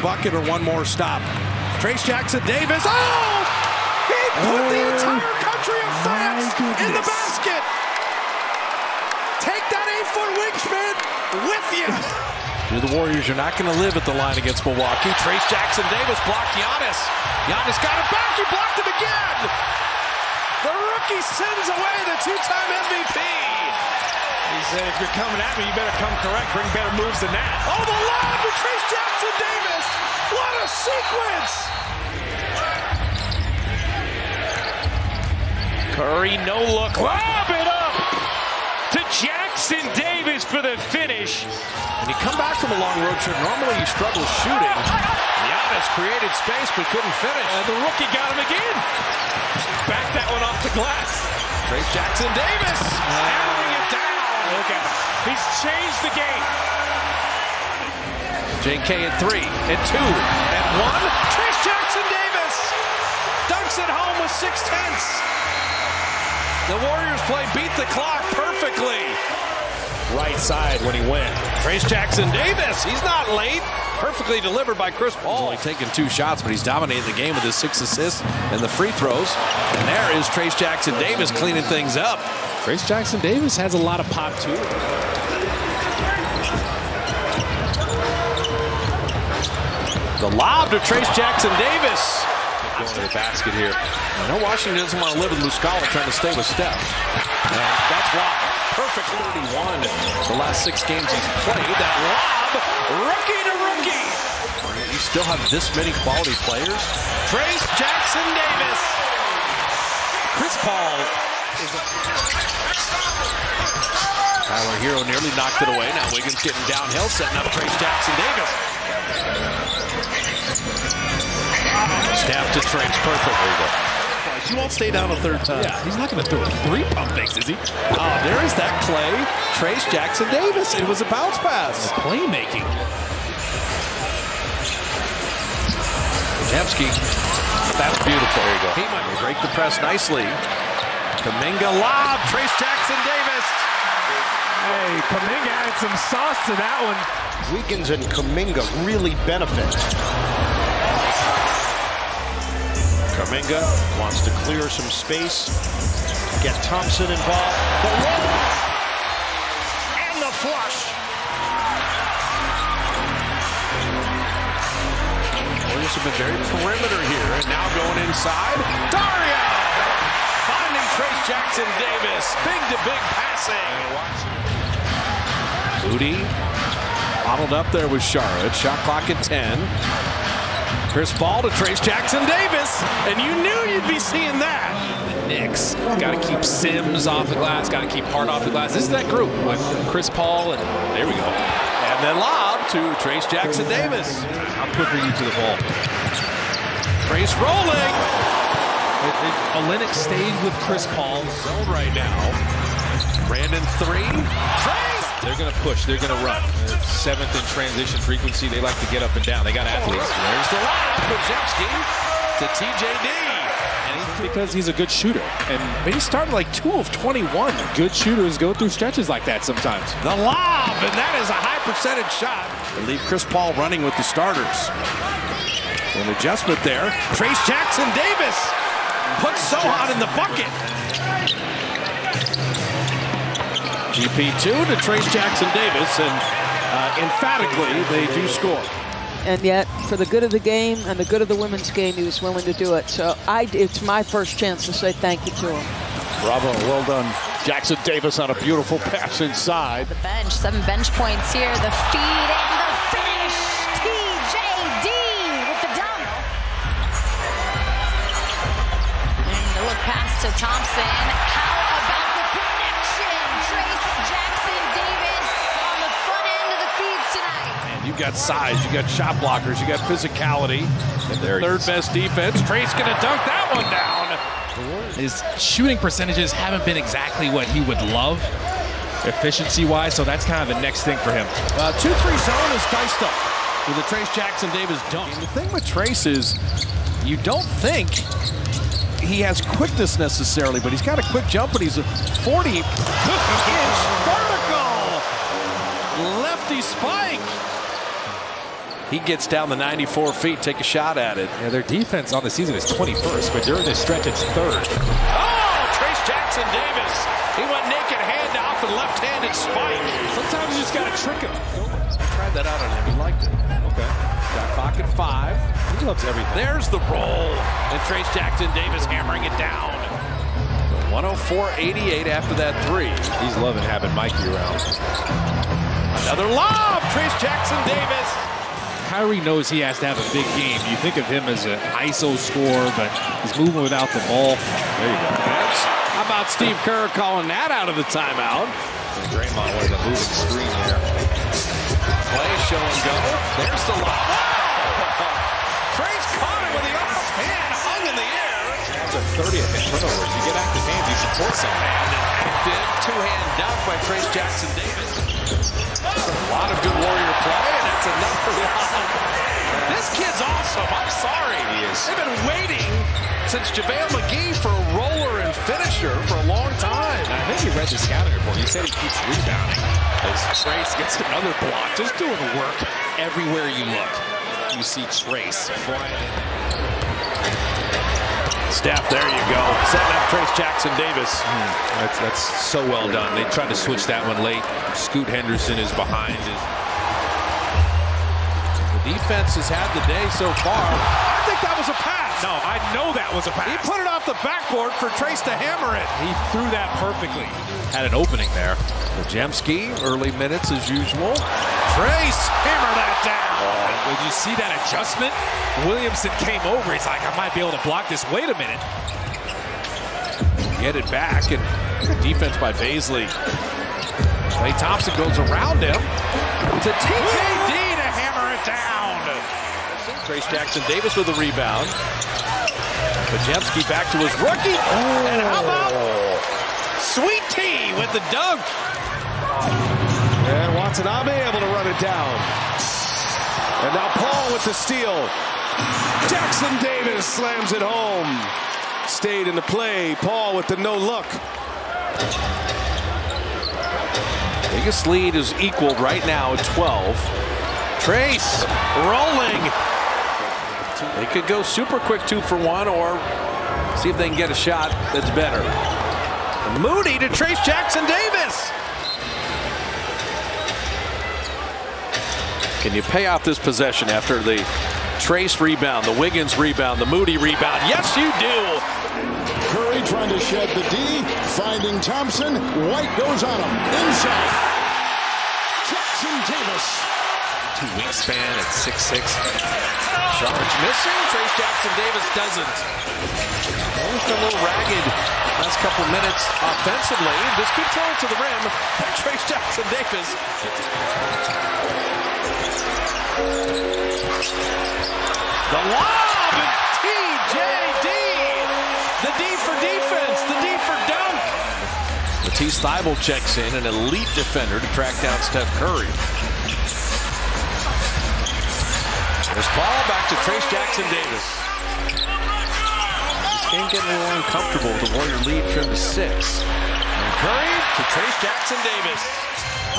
bucket or one more stop. Trayce Jackson-Davis. Oh! He put the entire country of France in the basket. Take that 8-foot wingspan with you. You're the Warriors. You're not going to live at the line against Milwaukee. Trayce Jackson-Davis blocked Giannis. Giannis got it back. He blocked him again. The rookie sends away the two-time MVP. He said, if you're coming at me, you better come correct. Bring better moves than that. Oh, the lob to Trayce Jackson-Davis. What a sequence. Curry, no look. Lob it up to Jackson-Davis for the finish. When you come back from a long road trip, normally you struggle shooting. Giannis created space but couldn't finish. And the rookie got him again. Back that one off the glass. Trayce Jackson-Davis hammering it down. Look at him. He's changed the game. JK at 3, and 2, and 1. Trayce Jackson-Davis dunks it home with 6/10. The Warriors play beat the clock perfectly. Right side when he went. Trayce Jackson-Davis, he's not late. Perfectly delivered by Chris Paul. He's only taken 2 shots, but he's dominated the game with his 6 assists and the free throws. And there is Trayce Jackson-Davis cleaning things up. Trayce Jackson-Davis has a lot of pop, too. The lob to Trayce Jackson-Davis. Going to the basket here. I know Washington doesn't want to live with Muscala trying to stay with Steph. And that's why. Perfect 31 the last 6 games he's played. That lob, rookie to rookie. You still have this many quality players. Trayce Jackson-Davis. Chris Paul. Tyler Hero nearly knocked it away. Now Wiggins getting downhill, setting up Trayce Jackson-Davis. Staff to Trayce, perfect. There you go. He won't stay down a third time. Yeah, he's not going to throw a 3-pump fakes, is he? Oh, there is that play. Trayce Jackson-Davis. It was a bounce pass. Playmaking. Zemski. That's beautiful. There you go. He might break the press nicely. Kuminga lob. Trayce Jackson-Davis. Hey, Kuminga added some sauce to that one. Wiggins and Kuminga really benefit. Kuminga wants to clear some space, get Thompson involved. The roll and the flush. Warriors have been very perimeter here, and now going inside. Dario finding Trayce Jackson-Davis. Big to big passing. Moody bottled up there with Charlotte. Shot clock at 10. Chris Paul to Trayce Jackson-Davis, and you knew you'd be seeing that. The Knicks got to keep Sims off the glass, got to keep Hart off the glass. This is that group with Chris Paul, and there we go. And then lob to Trayce Jackson-Davis. How quick are you to the ball? Trayce rolling. Olynyk stayed with Chris Paul. Zone right now. Brandon 3. Trayce. They're going to push. They're going to run. They're 7th in transition frequency. They like to get up and down. They got athletes. There's the lob. Zemski to TJD. And because he's a good shooter. But he started like 2 of 21. Good shooters go through stretches like that sometimes. The lob, and that is a high percentage shot. They leave Chris Paul running with the starters. An adjustment there. Trayce Jackson-Davis puts Sohan in the bucket. GP2 to Trayce Jackson-Davis, and emphatically they do score. And yet, for the good of the game and the good of the women's game, he was willing to do it. So it's my first chance to say thank you to him. Bravo, well done. Jackson-Davis on a beautiful pass inside. The bench, 7 bench points here. The feed and the finish. TJD with the dunk. And the look pass to Thompson. How about the connection? Trayce Jackson-Davis on the front end of the feeds tonight. And you got size, you got shot blockers, you got physicality. And third best defense. Trayce gonna dunk that one down. His shooting percentages haven't been exactly what he would love, efficiency-wise, so that's kind of the next thing for him. 2-3 zone is diced up with the Trayce Jackson-Davis dunk. And the thing with Trayce is you don't think he has quickness necessarily, but he's got a quick jump, and he's a 40-inch vertical lefty spike. he gets down the 94 feet, take a shot at it. Yeah, their defense on the season is 21st, but during this stretch, it's 3rd. Oh, Trayce Jackson-Davis. He went naked handoff and left-handed spike. Sometimes you just got to trick him. I tried that out on him. He liked it. Okay. Got clock at 5. He loves everything. There's the roll. And Trayce Jackson-Davis hammering it down. 104-88 after that 3. He's loving having Mikey around. Another lob. Trayce Jackson-Davis. Kyrie knows he has to have a big game. You think of him as an ISO scorer, but he's moving without the ball. There you go. How about Steve Kerr calling that out of the timeout? And Draymond was a moving screen there. Play, show and go. There's the lob. Trayce caught it with the offhand, hung in the air. That's a 30th in turnovers. You get active hands, you support someone. Active two-hand dunk by Trayce Jackson-Davis. A lot of good Warrior play, and that's another lob. This kid's awesome. I'm sorry. He is. They've been waiting since JaVale McGee for a roller and finisher for a long time. And I think you read the scouting report. He said he keeps rebounding. As Trayce gets another block, just doing work everywhere you look. You see Trayce flying in. Steph, there you go. Setting up Trayce Jackson-Davis. That's so well done. They tried to switch that one late. Scoot Henderson is behind. The defense has had the day so far. I think that was a pass. No, I know that was a pass. He put it off the backboard for Trayce to hammer it. He threw that perfectly. Had an opening there. Jemski, early minutes as usual. Trayce, hammer that down. When you see that adjustment, Williamson came over. He's like, I might be able to block this. Wait a minute. Get it back, and good defense by Baisley. Klay Thompson goes around him to TJD to hammer it down. Trayce Jackson-Davis with a rebound. Jemski back to his rookie. And how about Sweet T with the dunk? And Watanabe able to run it down. And now Paul with the steal. Jackson-Davis slams it home. Stayed in the play. Paul with the no look. Biggest lead is equaled right now at 12. Trayce rolling. They could go super quick 2 for 1 or see if they can get a shot that's better. Moody to Trayce Jackson-Davis. Can you pay off this possession after the Trayce rebound, the Wiggins rebound, the Moody rebound? Yes, you do. Curry trying to shed the D, finding Thompson. White goes on him. Inside. Jackson-Davis. 2 wingspan at 6'6". Charge missing. Trayce Jackson-Davis doesn't. Almost a little ragged last couple minutes offensively. Just keep throwing to the rim. Trayce Jackson-Davis. The lob and TJD. The D for defense. The D for dunk. Matisse Thybulle checks in, an elite defender to track down Steph Curry. There's Paul back to Trayce Jackson-Davis. This game getting a little uncomfortable with the Warrior lead trimmed to 6. And Curry to Trayce Jackson-Davis.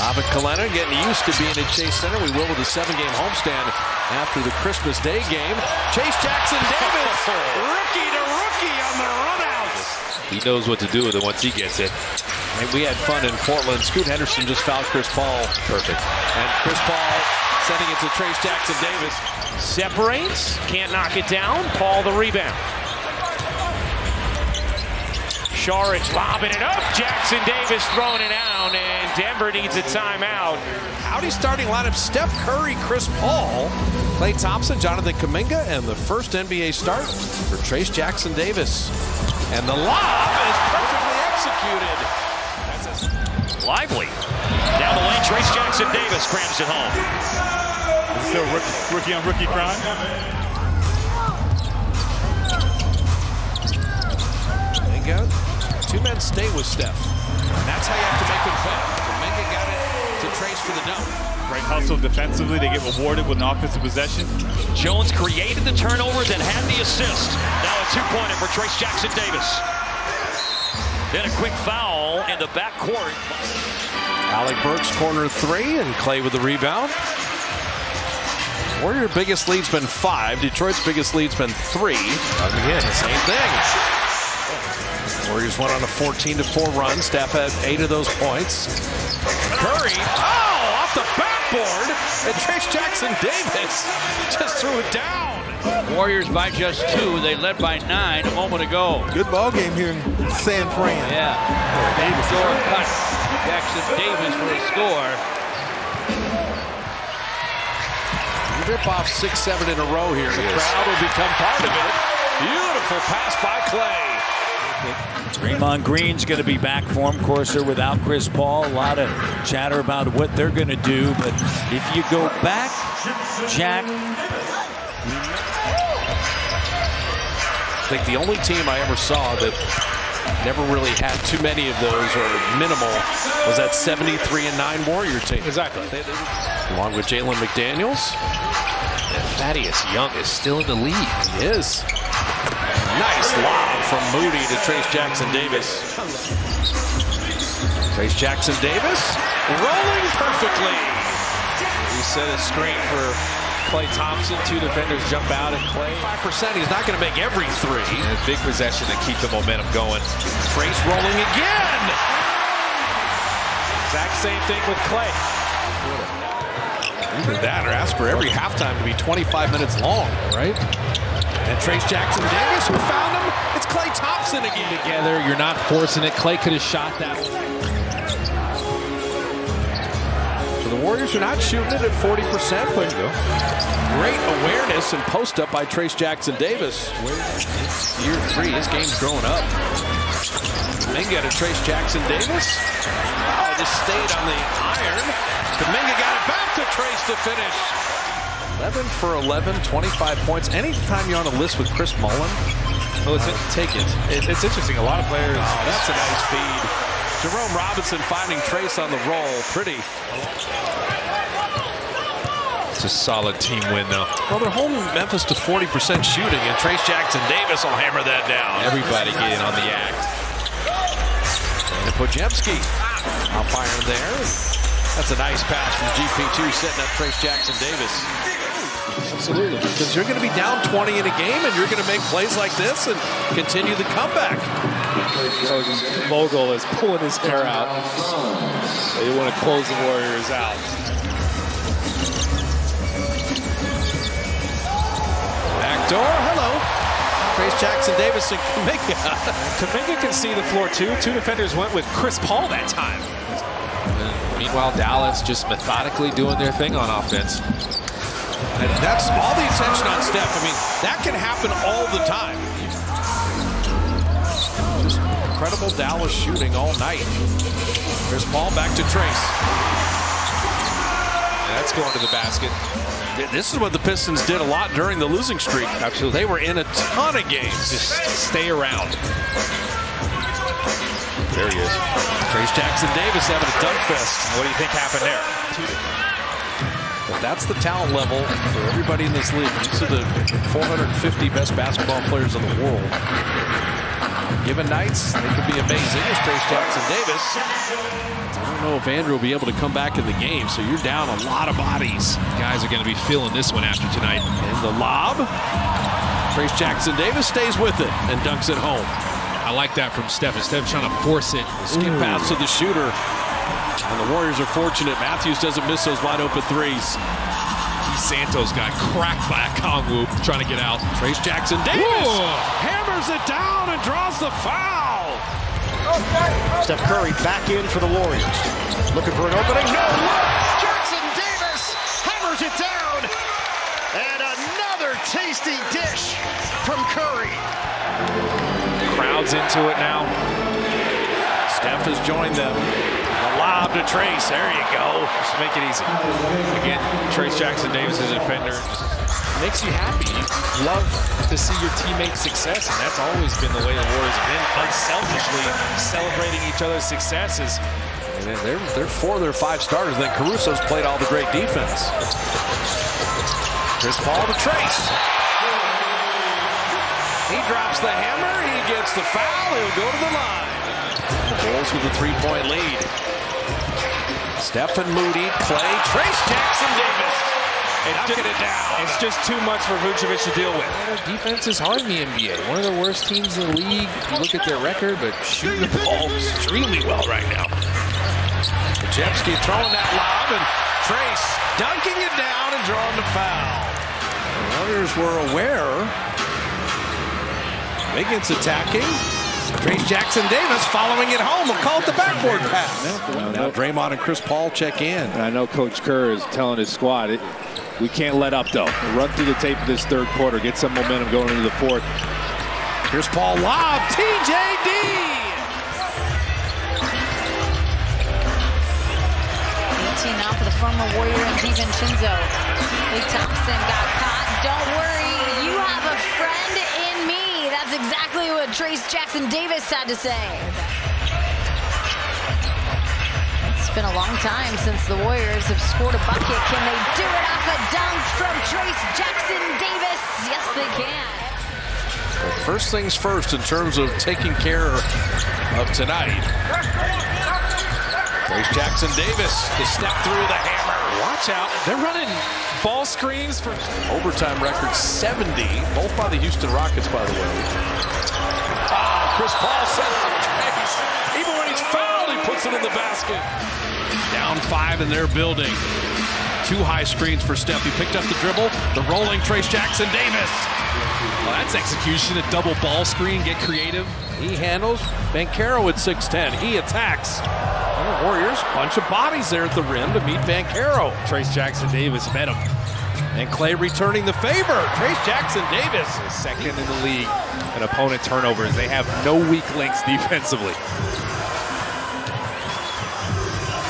Robert Kalena getting used to being at Chase Center. We will with a 7-game homestand after the Christmas Day game. Trayce Jackson-Davis, rookie to rookie on the runouts. He knows what to do with it once he gets it. And we had fun in Portland. Scoot Henderson just fouled Chris Paul. Perfect. And Chris Paul sending it to Trayce Jackson-Davis. Separates, can't knock it down. Paul the rebound. Saric lobbing it up. Jackson-Davis throwing it down, and Denver needs a timeout. Howdy starting lineup: Steph Curry, Chris Paul, Klay Thompson, Jonathan Kuminga, and the first NBA start for Trayce Jackson-Davis. And the lob is perfectly executed. Lively. Down the lane, Trayce Jackson-Davis crams it home. Still rookie on rookie crime. Kuminga, 2 men stay with Steph. And that's how you have to make them play. Kuminga got it to Trayce for the dunk. Great hustle defensively. They get rewarded with an offensive possession. Jones created the turnover, then had the assist. Now a 2-pointer for Trayce Jackson-Davis. Then a quick foul in the backcourt. Alec Burks corner 3, and Klay with the rebound. Warrior biggest lead's been 5. Detroit's biggest lead's been 3. Again, same thing. Warriors went on a 14-4 run. Steph had 8 of those points. Curry, off the backboard, and Trayce Jackson-Davis just threw it down. Warriors by just 2. They led by 9 a moment ago. Good ball game here in San Fran. Yeah. Davis door cut. Jackson-Davis for a score. Rip off 6-7 in a row here. The crowd will become part of it. Beautiful pass by Clay. Draymond Green's going to be back for him. Of course, they're without Chris Paul. A lot of chatter about what they're going to do. But if you go back, Jack. I think the only team I ever saw that never really had too many of those or minimal was that 73-9 Warrior team. Exactly. Along with Jalen McDaniels. Thaddeus Young is still in the lead. He is. Nice lob from Moody to Trayce Jackson-Davis. Trayce Jackson-Davis rolling perfectly. He set a screen for Klay Thompson. 2 defenders jump out, and Klay 5%. He's not going to make every 3. And a big possession to keep the momentum going. Trayce rolling again. Exact same thing with Klay. Either that or ask for every halftime to be 25 minutes long, right? And Trayce Jackson-Davis, who found him? It's Klay Thompson again. Together, you're not forcing it. Klay could have shot that one. So the Warriors are not shooting it at 40%, but great awareness and post up by Trayce Jackson-Davis. Year 3, his game's growing up. Kuminga to Trayce Jackson-Davis. Oh, just stayed on the iron. Kuminga got it back to Trayce to finish. 11 for 11, 25 points. Anytime you're on a list with Chris Mullin, well, take it. It's interesting. A lot of players. Oh, that's a nice feed. Jerome Robinson finding Trayce on the roll. Pretty. It's a solid team win, though. Well, they're holding Memphis to 40% shooting, and Trayce Jackson-Davis will hammer that down. Everybody getting on the act. And Podziemski out firing there. That's a nice pass from GP2 setting up Trayce Jackson-Davis. Absolutely. Because you're going to be down 20 in a game, and you're going to make plays like this and continue the comeback. So Vogel is pulling his hair out. They want to close the Warriors out. Backdoor, hello. Trayce Jackson-Davis and Kuminga. Kuminga can see the floor, too. 2 defenders went with Chris Paul that time. Meanwhile, Dallas just methodically doing their thing on offense. And that's all the attention on Steph. I mean, that can happen all the time. Just incredible Dallas shooting all night. There's Paul back to Trayce. And that's going to the basket. This is what the Pistons did a lot during the losing streak. Absolutely. They were in a ton of games. Just stay around. There he is. Trayce Jackson-Davis having a dunk fest. What do you think happened there? But that's the talent level for everybody in this league. These are the 450 best basketball players in the world. Given nights, they could be amazing. As Trayce Jackson-Davis. I don't know if Andrew will be able to come back in the game, so you're down a lot of bodies. Guys are going to be feeling this one after tonight. And the lob. Trayce Jackson-Davis stays with it and dunks it home. I like that from Steph. Instead of trying to force it. Skip pass to the shooter. And the Warriors are fortunate. Matthews doesn't miss those wide open threes. Keith Santos got cracked by a Kongwu trying to get out. Trayce Jackson-Davis hammers it down and draws the foul. Steph Curry back in for the Warriors. Looking for an opening. No look. Jackson-Davis hammers it down. And another tasty dish from Curry. Crowd's into it now. Steph has joined them. The lob to Trayce. There you go. Just make it easy. Again, Trayce Jackson-Davis is a defender. Makes you happy. You love to see your teammates' success, and that's always been the way the Warriors have been, unselfishly celebrating each other's successes. And they're 4 of their 5 starters. Then Caruso's played all the great defense. Chris Paul to Trayce. He drops the hammer. He gets the foul. He'll go to the line. The Bulls with a 3-point lead. Stephen Moody, Clay, Trayce Jackson-Davis. It's just too much for Vucevic to deal with. Their defense is hard in the NBA. One of the worst teams in the league if you look at their record, but shooting the ball extremely well right now. Jepski throwing that lob, and Trayce dunking it down and drawing the foul. The Warriors were aware. Wiggins attacking. Trayce Jackson-Davis following it home. We'll call it the backboard pass. Now Draymond and Chris Paul check in. And I know Coach Kerr is telling his squad, we can't let up, though. Run through the tape of this third quarter. Get some momentum going into the fourth. Chris Paul lob. TJD. 18 now for the former Warrior and DiVincenzo. Lee Thompson got caught. Don't worry, you have a friend in me. That's exactly what Trayce Jackson-Davis had to say. It's been a long time since the Warriors have scored a bucket. Can they do it off a dunk from Trayce Jackson-Davis? Yes, they can. But first things first in terms of taking care of tonight. Trayce Jackson-Davis to step through the hammer. Watch out. They're running ball screens for overtime record 70, both by the Houston Rockets, by the way. Chris Paul set up Trayce. Even when he's fouled, he puts it in the basket. Down 5 in their building. 2 high screens for Steph. He picked up the dribble. The rolling Trayce Jackson-Davis. Well, that's execution. A double ball screen. Get creative. He handles. Banchero at 6'10". He attacks. And the Warriors, bunch of bodies there at the rim to meet Banchero. Trayce Jackson-Davis met him. And Clay returning the favor. Trayce Jackson-Davis is second in the league in opponent turnovers. They have no weak links defensively.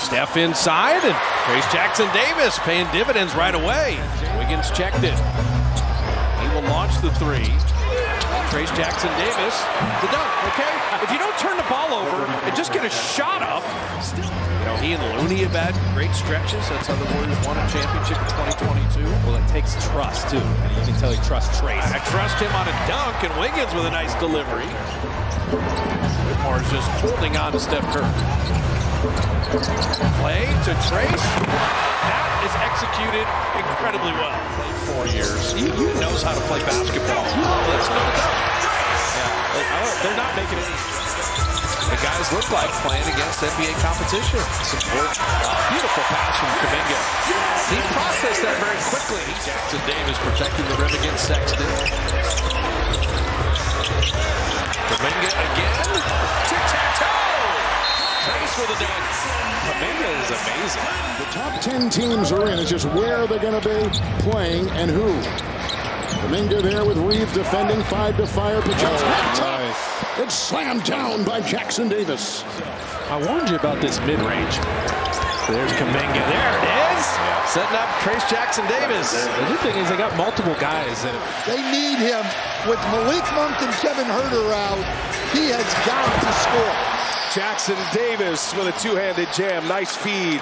Steph inside, and Trayce Jackson-Davis paying dividends right away. Wiggins checked it. He will launch the 3. Trayce Jackson-Davis, the dunk, okay? If you don't turn the ball over and just get a shot up, he and Looney have had great stretches. That's how the Warriors won a championship in 2022. Well, it takes trust, too. And you can tell he trusts Trayce. I trust him on a dunk, and Wiggins with a nice delivery. Whitmore's just holding on to Steph Curry. Play to Trayce. That is executed incredibly well. Played 4 years. He knows how to play basketball. That's no doubt. Yeah, they're not making any. The guys look like playing against NBA competition. Beautiful pass from Kuminga. He processed that very quickly. Jackson-Davis protecting the rim against Sexton. Kuminga again. Tic-tac-toe. Trayce with a dunk. Kuminga is amazing. The top 10 teams are in. It's just where they're going to be playing and who. Kuminga there with Reeves defending. 5 to fire. Nice. It's slammed down by Jackson-Davis. I warned you about this mid-range. There's Kuminga. There it is. Setting up Trayce Jackson-Davis. The good thing is they got multiple guys. They need him. With Malik Monk and Kevin Huerter out, he has got to score. Jackson-Davis with a two-handed jam. Nice feed.